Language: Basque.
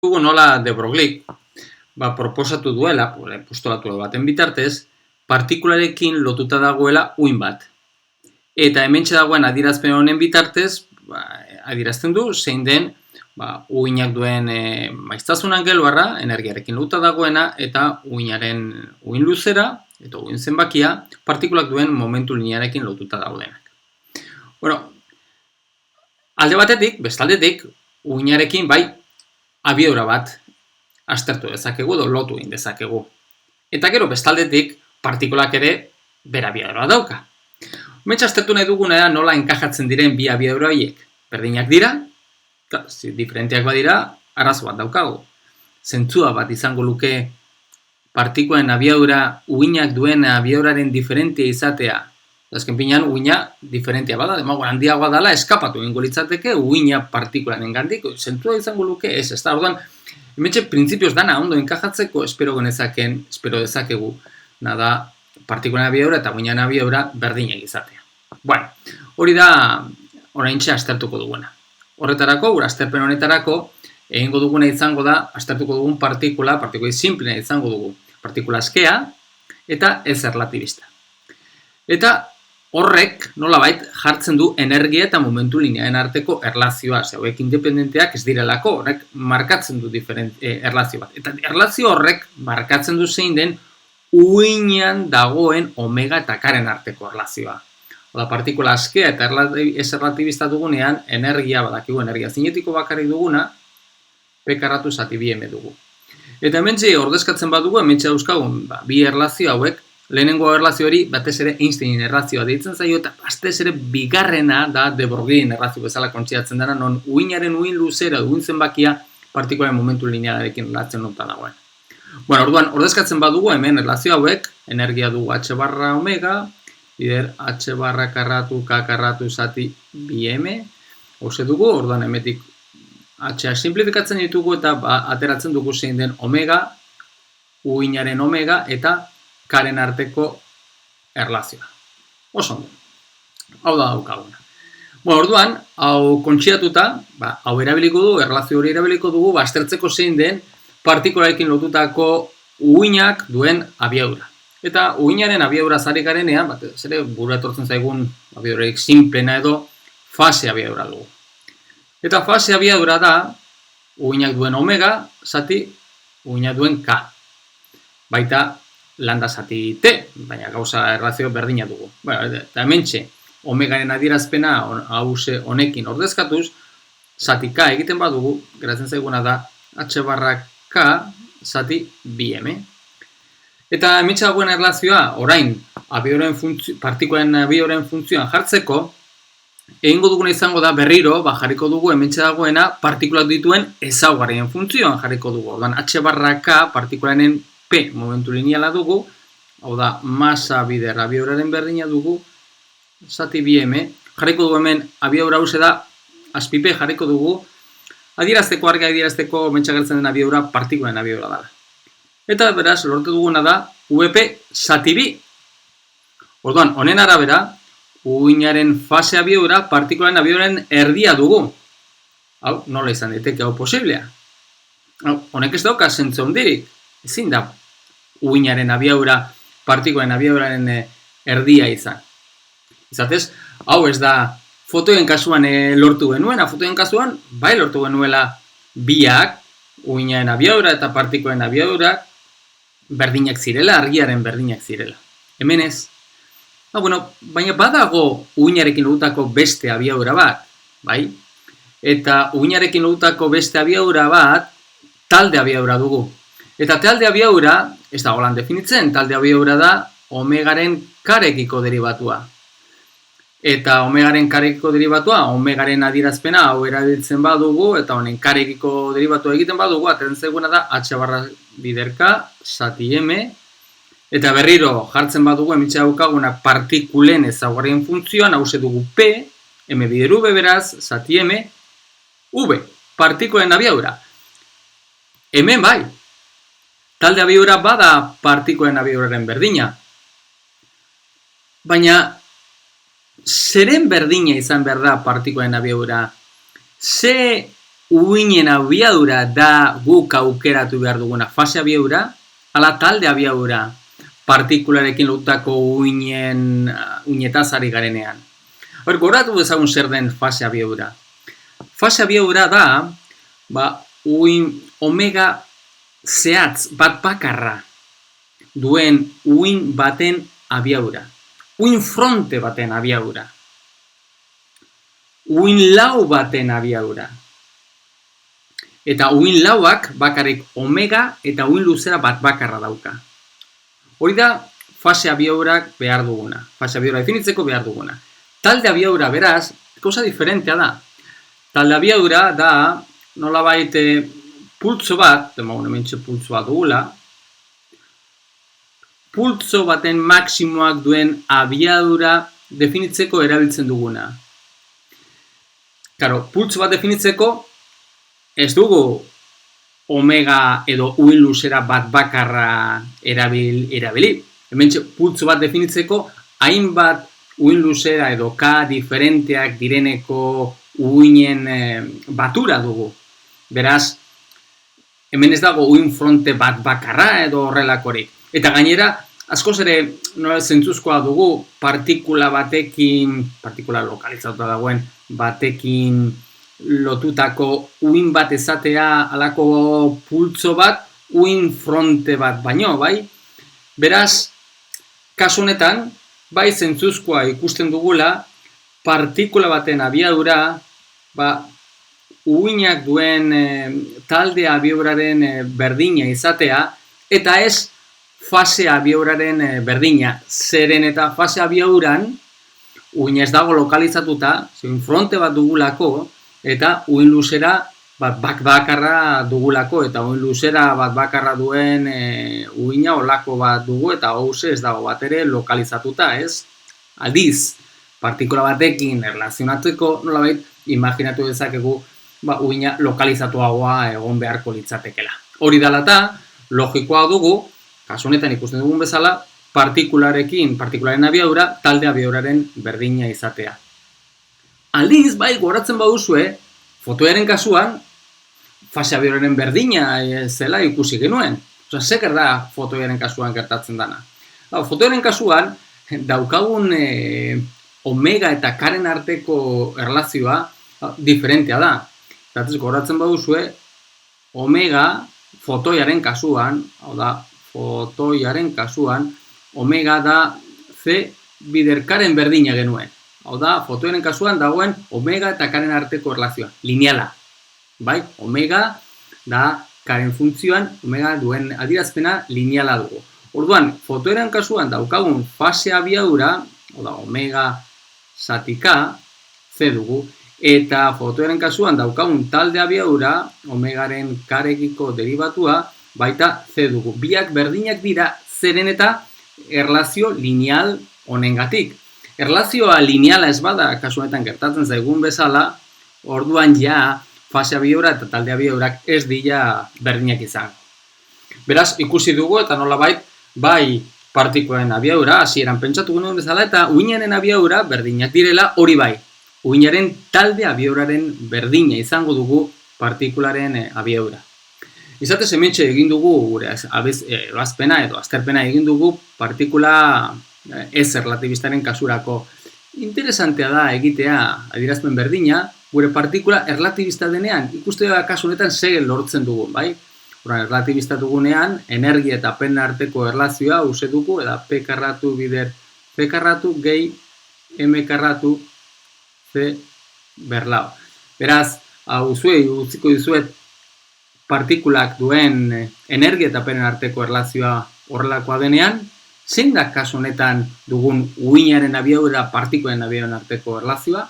Dugu nola de Broglie proposatu duela, postulatu baten bitartez, partikularekin lotuta dagoela uhin bat. Eta hementxe dagoen adierazpen honen bitartez, adierazten du zein den uhinak duen maiztasun angeluarra, energiarekin lotuta dagoena, eta uhin luzera, eta uhin zenbakia, partikulak duen momentu linearekin lotuta daudenak. Bueno, alde batetik, bestaldetik, uhinarekin bai abiadura bat aztertu dezakegu edo lotu egin dezakegu. Eta gero bestaldetik partikulak ere bera abiadura dauka. Hementxe aztertu nahi duguna da nola enkajatzen diren bi abiadura horiek. Berdinak dira, diferenteak badira, arazo bat daukagu. Zentzua bat izango luke partikulen abiadura uhinak duen abiaduraren diferentea izatea. Azken pinean, uhina diferentea bada, demagoan handiagoa dela, eskapatu egingo litzateke uhina partikularen gandik, zentzua izango luke ez da. Orduan, hementxe printzipioz dana ondo enkajatzeko espero dezakegu nada partikulen abiadura eta uhinaren abiadura berdinak izatea. Bueno, hori da oraintxe aztertuko duguna. Horretarako, gure azterpen honetarako, egingo duguna izango da, aztertuko dugun partikula simplena izango dugu. Partikula askea eta ez erlatibista. Eta horrek nolabait jartzen du energia eta momentu linearen arteko erlazioa. Hauek independenteak ez direlako, horrek markatzen du erlazio bat. Eta erlazio horrek markatzen du zein den uhinean dagoen omega eta karen arteko erlazioa. Oda, partikula askea eta ez erlatibista dugunean, energia badakigu, energia zinetiko bakarrik duguna, P karratu zati bi M dugu. Eta hementxe ordezkatzen badugu, hementxe dauzkagun bi erlazio hauek, lehenengo erlazio hori batez ere Einsteinen erlazioa deitzen zaio eta batez ere bigarrena da de Broglien erlazio bezala kontzidatzen dena, non uhinaren uhin luzera uhin zenbakia partikularen momentu linearekin latzen nota dagoen. Bueno, orduan, ordezkatzen badugu hemen erlazio hauek, energia dugu H barra omega, bider H barra karratu K karratu zati bi M, hauze dugu, orduan hemetik H simplifikatzen ditugu eta ateratzen dugu zein den omega, uhinaren omega eta karen arteko erlazioa. Oso ondo. Hau da daukaguna. Bueno, orduan, hau kontxiatuta, hau erabiliko dugu, erlazio hori erabiliko dugu, aztertzeko zein den partikularekin lotutako uhinak duen abiadura. Eta uhinaren abiadura zari garenean, zere burua etortzen zaigun abiadurarik simplena edo fase abiadura dugu. Eta fase abiadura da uhinak duen omega zati uhinak duen K. Baita lambda zati T, baina gauza erlazio berdina dugu. Eta hementxe, omegaren adierazpena honekin ordezkatuz, zati K egiten badugu, geratzen zaiguna da H barra K zati bi M. Eta hementxe dagoen erlazioa, orain, partikulen abiaduraren funtzioan jartzeko, egingo duguna izango da berriro, jarriko dugu hementxe dagoena partikulak dituen ezaugarrien funtzioan jarriko dugu. Orduan, H barra K partikularen P momentu lineala dugu, hau da, masa bider abiaduraren berdina dugu, zati bi M, jarriko dugu hemen abiadura hauze da, azpi P jarriko dugu, argi adierazteko hementxe agertzen den abiadura partikulen abiadura dela. Eta beraz, lortu duguna da, VP zati bi. Orduan, honen arabera, uhinaren fase abiadura partikulen abiaduraren erdia dugu. Hau, nola izan daiteke hau posiblea? Honek ez dauka zentzu handirik. Ezin da uhinaren abiadura partikulen abiaduraren erdia izan. Izatez, hau ez da fotoen kasuan lortu genuena. Fotoen kasuan, bai lortu genuela biak, uhinaren abiadura eta partikulen abiadura berdinak zirela, argiaren berdinak zirela. Hemen ez. Baina badago uhinarekin lotutako beste abiadura bat, bai? Eta uhinarekin lotutako beste abiadura bat, talde abiadura dugu. Eta talde abiadura, ez da holan definitzen, talde abiadura da omegaren karekiko derivatua. Eta omegaren karekiko derivatua, omegaren adierazpena hau erabiltzen badugu, eta honen karekiko derivatua egiten badugu, ateren zaiguna da H barra biderka, zati M, eta berriro jartzen badugu, hementxe daukaguna partikulen ezaugarrien funtzioan, hauze dugu P, M bider V beraz, zati M, V, partikulen abiadura. Hemen bai, talde abiadura bada partikulen abiaduraren berdina. Baina, zeren berdina izan behar da partikulen abiadura? Ze uinen abiadura da guk aukeratu behar duguna fase abiadura, ala talde abiadura partikularekin lotutako uinetaz ari garenean. Hor, goratu dezagun zer den fase abiadura. Fase abiadura da, uin omega zehatz bat bakarra duen uin baten abiadura. Uin fronte baten abiadura. Uin lau baten abiadura. Eta uin lauak bakarrik omega eta uin luzera bat bakarra dauka. Hori da fase abiadurak behar duguna. Fase abiadura definitzeko behar duguna. Talde abiadura beraz, gauza diferentea da. Talde abiadura da nolabait pultzo bat, hementxe pultzo bat dugula, pultzo baten maksimoak duen abiadura definitzeko erabiltzen duguna. Claro, pultzo bat definitzeko ez dugu omega edo uin luzera bat bakarra erabili. Hementxe pultzo bat definitzeko hainbat uin luzera edo K diferenteak direneko uinen batura dugu. Beraz, hemen ez dago uin fronte bat bakarra edo horrelakorik. Eta gainera, askoz ere zentzuzkoa dugu partikula batekin, partikula lokalizatuta dagoen batekin lotutako uin bat ezatea alako pultzo bat, uin fronte bat baino, bai? Beraz, kasu honetan, bai zentzuzkoa ikusten dugula, partikula baten abiadura, uinak duen talde abiaduraren berdina izatea, eta ez fase abiaduraren berdina. Zeren eta fase abiaduran, uin ez dago lokalizatuta, uin fronte bat dugulako, eta uin luzera bat bakarra dugulako, eta uin luzera bat bakarra duen uina olako bat dugu, eta hauze ez dago bat ere lokalizatuta, ez? Aldiz, partikula batekin erlazionatzeko, nolabait, imaginatu dezakegu uina lokalizatuagoa egon beharko litzatekela. Hori dela eta, logikoa dugu, kasu honetan ikusten dugun bezala, partikularen abiadura, talde abiaduraren berdina izatea. Aldiz, bai, goratzen baduzue, fotoaren kasuan, fase abiaduraren berdina zela ikusi genuen. Osa, zeker da fotoaren kasuan gertatzen dana. Fotoaren kasuan, daukagun omega eta karen arteko erlazioa diferentea da. Zatez, goratzen baduzue, omega fotoiaren kasuan, omega da C bider karen berdina genuen. Hau da, fotoaren kasuan dagoen omega eta karen arteko erlazioa, lineala. Bai, omega da karen funtzioan, omega duen adierazpena lineala dugu. Orduan, fotoaren kasuan daukagun fase abiadura, omega zati K, C dugu, eta fotoaren kasuan daukagun talde abiadura, omegaren karekiko derivatua, baita C dugu. Biak berdinak dira zeren eta erlazio lineal honengatik. Erlazioa lineala ez bada, kasu honetan gertatzen zaigun bezala, orduan ja fase abiadura eta talde abiadurak ez dira berdinak izan. Beraz, ikusi dugu eta nolabait, bai partikulen abiadura, hasieran pentsatu genuen bezala, eta uinaren abiadura berdinak direla hori bai. Uinaren talde abiaduraren berdina izango dugu partikularen abiadura. Izatez hementxe egin dugu gure ebazpena edo azterpena egin dugu partikula ez erlatibistaren kasurako. Interesantea da egitea adierazpen berdina, gure partikula erlatibista denean, ikuste da kasu honetan segel lortzen dugu, bai? Erlatibista dugunean, energia eta pena arteko erlazioa uste dugu, eta P karratu bider P karratu gehi M karratu C berlau. Beraz, hau utziko dizuet partikulak duen energia eta penen arteko erlazioa horrelakoa denean, zein da kasu honetan dugun uinaren abiadura partikulen abiaduraren arteko erlazioa?